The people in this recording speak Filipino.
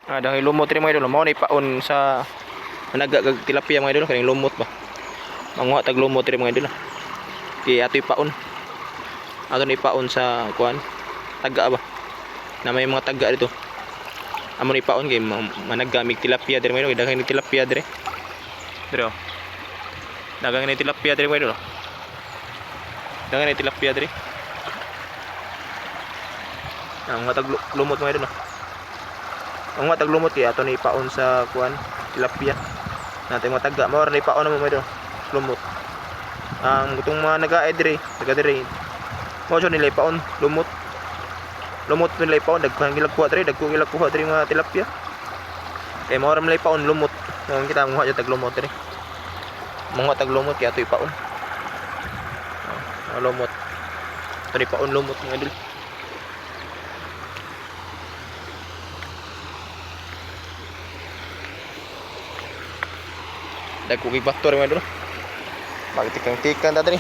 Dahil lumot rin mga idol. Mao ni paon sa nagagag tilapia mga idol kaning lumot ba. Manguha tag lumot rin mga idol. Di ato ipaon. Ato ni paon sa kuan. Taga ba. Na may mga taga dito. Amo ni paon kay managamig tilapia diri mga idol. Daghan ni tilapia diri. Diri oh. Daghan ni tilapia diri mga idol. Daghan ni tilapia diri. Ang mga tag lumot mga idol. Ang mga taglumot kaya ato ni paon sa kuan tilapia. Natin mga taga mao ni paon mo medyo lumot. Ang gutong mga nagaay diri, taga diri. Mao so nila paon lumot. Lumot nila paon daghan gilagkuha diri, dagko gilagkuha diri mga tilapia. Kay mao ra nila paon lumot. Mao kita mo ha taglumot diri. Mga taglumot kaya ato ipaon. Lumot. Ato ni paon lumot mga idol. Dagko kay baktor mga idol. Bakit tikang-tikang ta diri.